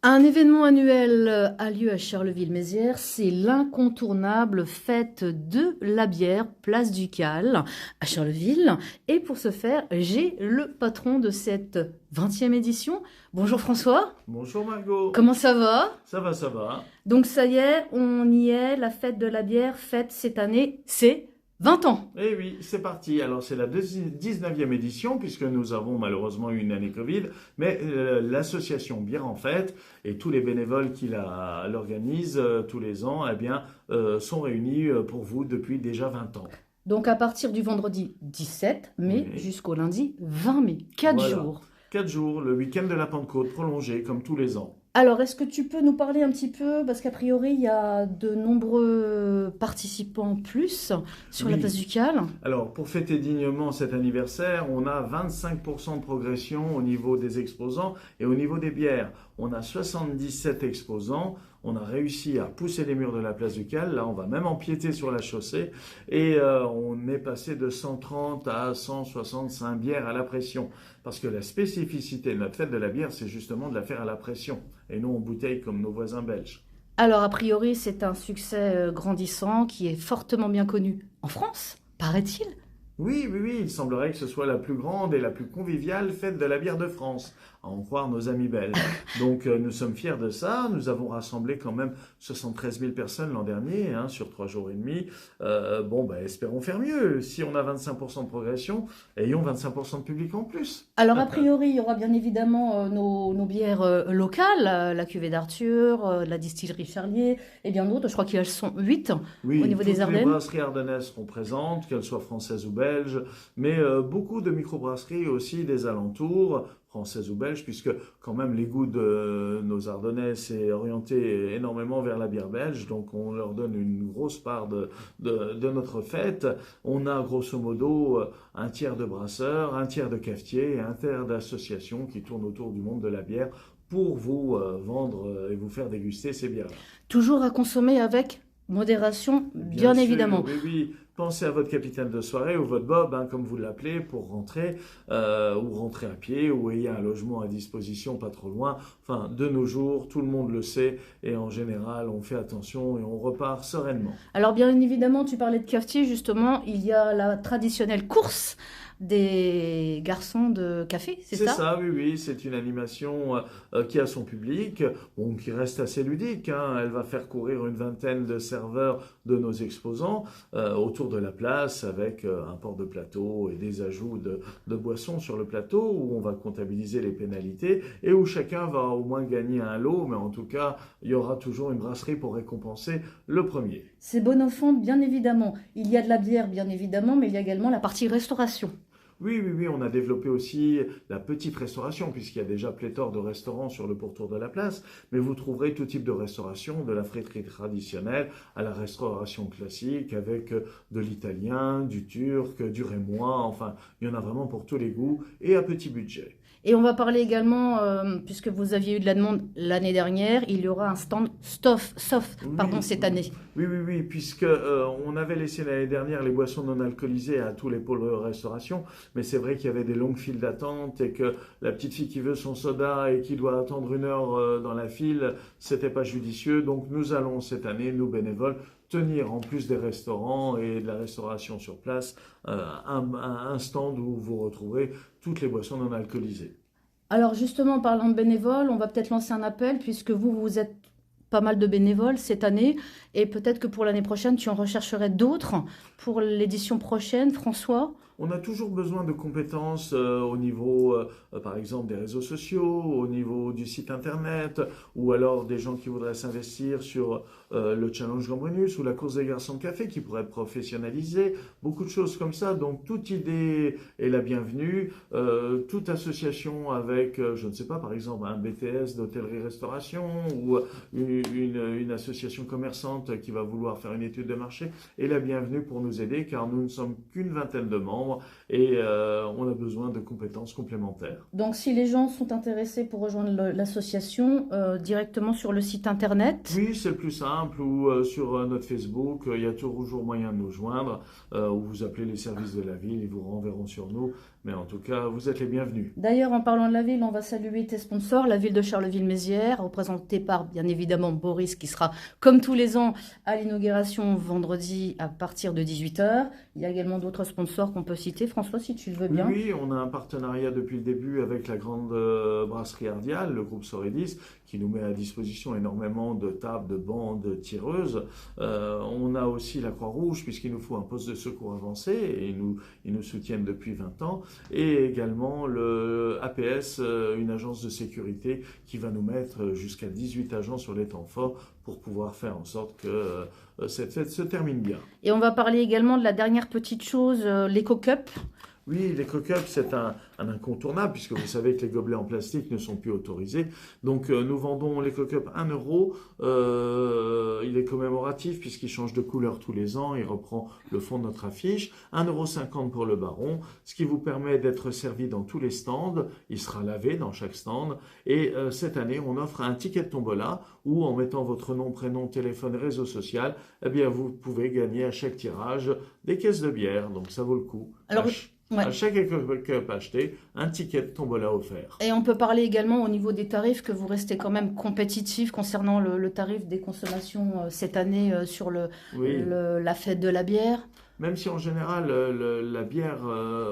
Un événement annuel a lieu à Charleville-Mézières, c'est l'incontournable fête de la bière, place Ducal, à Charleville. Et pour ce faire, j'ai le patron de cette 20e édition. Bonjour François, Bonjour Margot, comment ça va? ça va, ça va. Donc ça y est, on y est, la fête de la bière, fête cette année, c'est 20 ans. Eh oui, c'est parti. Alors c'est la 19e édition puisque nous avons malheureusement eu une année Covid, mais l'association Bière en Fête et tous les bénévoles qui l'organisent tous les ans, eh bien, sont réunis pour vous depuis déjà 20 ans. Donc à partir du vendredi 17 mai Oui, jusqu'au lundi 20 mai, 4 voilà. jours. 4 jours, le week-end de la Pentecôte prolongé comme tous les ans. Alors, est-ce que tu peux nous parler un petit peu, parce qu'a priori, il y a de nombreux participants plus sur la place Oui. Ducal. Alors, pour fêter dignement cet anniversaire, on a 25% de progression au niveau des exposants et au niveau des bières. On a 77 exposants. On a réussi à pousser les murs de la place Ducal. Là, on va même empiéter sur la chaussée. Et on est passé de 130 à 165 bières à la pression. Parce que la spécificité de notre fête de la bière, c'est justement de la faire à la pression et non en bouteille comme nos voisins belges. Alors, a priori, c'est un succès grandissant qui est fortement bien connu en France, paraît-il. Oui, oui, oui, il semblerait que ce soit la plus grande et la plus conviviale fête de la bière de France, à en croire nos amis belges. Donc nous sommes fiers de ça, nous avons rassemblé quand même 73 000 personnes l'an dernier, hein, sur 3 jours et demi. Bon, bah, espérons faire mieux. Si on a 25% de progression, ayons 25% de public en plus. Alors, a priori, il y aura bien évidemment nos bières locales, la cuvée d'Arthur, la distillerie Charlier et bien d'autres. Je crois qu'il y en sont 8 au Oui, niveau des toutes les Ardennes. brasseries ardennaises seront présentes, qu'elles soient françaises ou belges, mais beaucoup de microbrasseries aussi des alentours, françaises ou belges, puisque quand même les goûts de nos Ardennais s'est orienté énormément vers la bière belge, donc on leur donne une grosse part de notre fête. On a grosso modo un tiers de brasseurs, un tiers de cafetiers et un tiers d'associations qui tournent autour du monde de la bière pour vous vendre et vous faire déguster ces bières. Toujours à consommer avec modération, Bien bien sûr, évidemment. oui, oui. Pensez à votre capitaine de soirée ou votre Bob, hein, comme vous l'appelez, pour rentrer ou rentrer à pied ou ayez un logement à disposition pas trop loin. Enfin, de nos jours, tout le monde le sait et en général, on fait attention et on repart sereinement. Alors bien évidemment, tu parlais de cafetier, justement, il y a la traditionnelle course des garçons de café, c'est C'est ça? ça, oui, oui, c'est une animation qui a son public, bon, qui reste assez ludique, hein. Elle va faire courir une vingtaine de serveurs de nos exposants autour de la place avec un port de plateau et des ajouts de boissons sur le plateau où on va comptabiliser les pénalités et où chacun va au moins gagner un lot, mais en tout cas, il y aura toujours une brasserie pour récompenser le premier. C'est bon enfant, bien évidemment. Il y a de la bière, bien évidemment, mais il y a également la partie restauration. Oui, oui, oui, on a développé aussi la petite restauration, puisqu'il y a déjà pléthore de restaurants sur le pourtour de la place, mais vous trouverez tout type de restauration, de la friterie traditionnelle à la restauration classique, avec de l'italien, du turc, du rémois, enfin, il y en a vraiment pour tous les goûts et à petit budget. Et on va parler également, puisque vous aviez eu de la demande l'année dernière, il y aura un stand pardon, Oui, cette année. oui, oui, oui, puisque on avait laissé l'année dernière les boissons non alcoolisées à tous les pôles de restauration, mais c'est vrai qu'il y avait des longues files d'attente et que la petite fille qui veut son soda et qui doit attendre 1 heure dans la file, c'était pas judicieux. Donc nous allons cette année, nous bénévoles, tenir en plus des restaurants et de la restauration sur place, un stand où vous retrouverez toutes les boissons non alcoolisées. Alors justement, parlant de bénévoles, on va peut-être lancer un appel, puisque vous êtes pas mal de bénévoles cette année, et peut-être que pour l'année prochaine, tu en rechercherais d'autres pour l'édition prochaine, François. On a toujours besoin de compétences au niveau, par exemple, des réseaux sociaux, au niveau du site internet, ou alors des gens qui voudraient s'investir sur le challenge Gambrinus ou la course des garçons de café qui pourraient être professionnalisés, beaucoup de choses comme ça. Donc toute idée est la bienvenue. Toute association avec, je ne sais pas, par exemple, un BTS d'hôtellerie-restauration ou une association commerçante qui va vouloir faire une étude de marché est la bienvenue pour nous aider car nous ne sommes qu'une vingtaine de membres membres et on a besoin de compétences complémentaires. Donc, si les gens sont intéressés pour rejoindre l'association, directement sur le site internet? Oui, c'est le plus simple, ou sur notre Facebook, il y a toujours moyen de nous joindre, ou vous appelez les services de la ville, ils vous renverront sur nous, mais en tout cas, vous êtes les bienvenus. D'ailleurs, en parlant de la ville, on va saluer tes sponsors, la ville de Charleville-Mézières, représentée par, bien évidemment, Boris, qui sera, comme tous les ans, à l'inauguration vendredi à partir de 18h. Il y a également d'autres sponsors qu'on peut citer. François, si tu le veux bien. Oui, on a un partenariat depuis le début avec la grande brasserie Ardial, le groupe Soredis, qui nous met à disposition énormément de tables, de bancs, de tireuses. On a aussi la Croix-Rouge, puisqu'il nous faut un poste de secours avancé, et ils nous soutiennent depuis 20 ans. Et également le APS, une agence de sécurité, qui va nous mettre jusqu'à 18 agents sur les temps forts pour pouvoir faire en sorte que cette fête se termine bien. Et on va parler également de la dernière petite chose, l'Eco-Cup. Oui, l'Eco-Cup, c'est un incontournable, puisque vous savez que les gobelets en plastique ne sont plus autorisés. Donc, nous vendons l'Eco-Cup 1 euro. Il est commémoratif, puisqu'il change de couleur tous les ans. Il reprend le fond de notre affiche. 1,50 € pour le baron, ce qui vous permet d'être servi dans tous les stands. Il sera lavé dans chaque stand. Et cette année, on offre un ticket de tombola, où en mettant votre nom, prénom, téléphone, réseau social, eh bien, vous pouvez gagner à chaque tirage des caisses de bière. Donc, ça vaut le coup. Alors, à chaque Eco-Cup acheté, un ticket de tombola offert. Et on peut parler également au niveau des tarifs, que vous restez quand même compétitif concernant le tarif des consommations cette année sur la fête de la bière. Même si en général la bière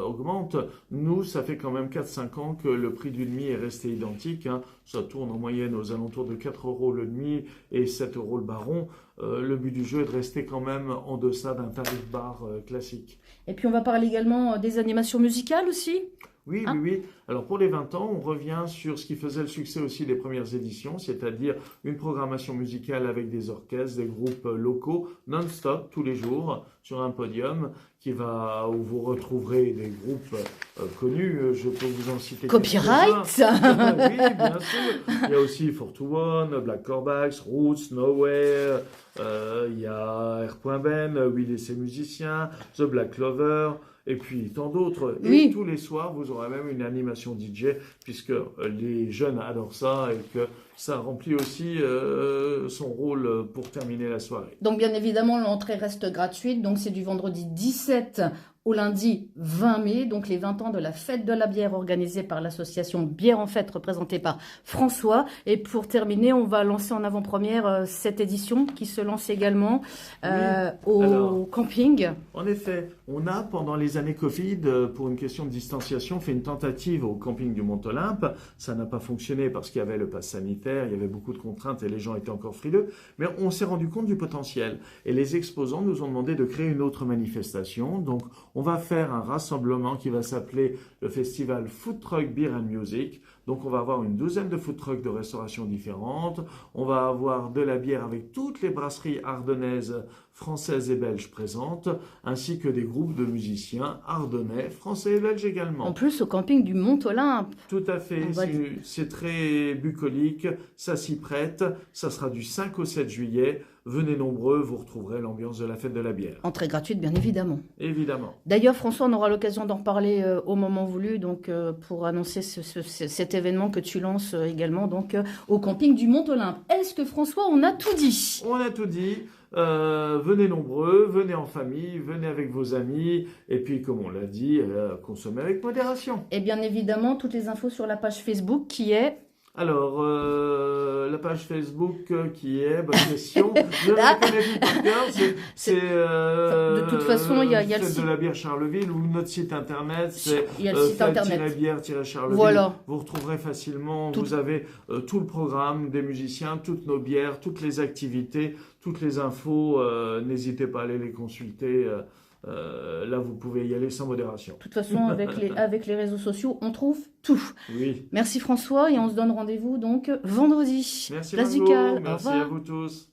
augmente, nous, ça fait quand même 4-5 ans que le prix du demi est resté identique. Ça tourne en moyenne aux alentours de 4 € le demi et 7 € le baron. Le but du jeu est de rester quand même en deçà d'un tarif bar classique. Et puis on va parler également des animations musicales aussi. Oui, oui. Alors pour les 20 ans, on revient sur ce qui faisait le succès aussi des premières éditions, c'est-à-dire une programmation musicale avec des orchestres, des groupes locaux, non-stop, tous les jours, sur un podium, où vous retrouverez des groupes connus. Je peux vous en citer Copyright. Oui, bien sûr. Il y a aussi 421, Black Corbacks, Roots, Nowhere, il y a R.Ben, Will et ses musiciens, The Black Clover, et puis tant d'autres. Oui. Et tous les soirs, vous aurez même une animation DJ, puisque les jeunes adorent ça et que ça remplit aussi son rôle pour terminer la soirée. Donc bien évidemment, l'entrée reste gratuite. Donc c'est du vendredi 17 au lundi 20 mai, donc les 20 ans de la fête de la bière organisée par l'association Bière en Fête, représentée par François. Et pour terminer, on va lancer en avant-première cette édition qui se lance également au camping. En effet, on a pendant les années Covid, pour une question de distanciation, fait une tentative au camping du Mont-Olympe. Ça n'a pas fonctionné parce qu'il y avait le pass sanitaire, il y avait beaucoup de contraintes et les gens étaient encore frileux. Mais on s'est rendu compte du potentiel. Et les exposants nous ont demandé de créer une autre manifestation. Donc, on va faire un rassemblement qui va s'appeler le festival Food Truck Beer and Music. Donc, on va avoir une douzaine de food trucks de restauration différentes. On va avoir de la bière avec toutes les brasseries ardennaises, françaises et belges présentes, ainsi que des groupes de musiciens ardennais, français et belges également. En plus, au camping du Mont-Olympe. Tout à fait. C'est très bucolique. Ça s'y prête. Ça sera du 5 au 7 juillet. Venez nombreux, vous retrouverez l'ambiance de la fête de la bière. Entrée gratuite, bien évidemment. Évidemment. D'ailleurs, François, on aura l'occasion d'en reparler au moment voulu, donc pour annoncer cet événement que tu lances également donc au camping du Mont-Olympe. Est-ce que François, on a tout dit? On a tout dit. Venez nombreux, venez en famille, venez avec vos amis, et puis comme on l'a dit, consommez avec modération. Et bien évidemment, toutes les infos sur la page Facebook qui est... Alors, la page Facebook qui est, bonne question, je ne la connais plus par cœur, de toute façon, il y a le site de la bière Charleville, ou notre site internet, c'est bière-charleville. Voilà. Vous retrouverez facilement, vous avez tout le programme des musiciens, toutes nos bières, toutes les activités, toutes les infos, n'hésitez pas à aller les consulter. Là, vous pouvez y aller sans modération. De toute façon, avec les réseaux sociaux, on trouve tout. Oui. Merci François, et on se donne rendez-vous donc vendredi. Merci Place Margot, du Cal. merci à vous tous.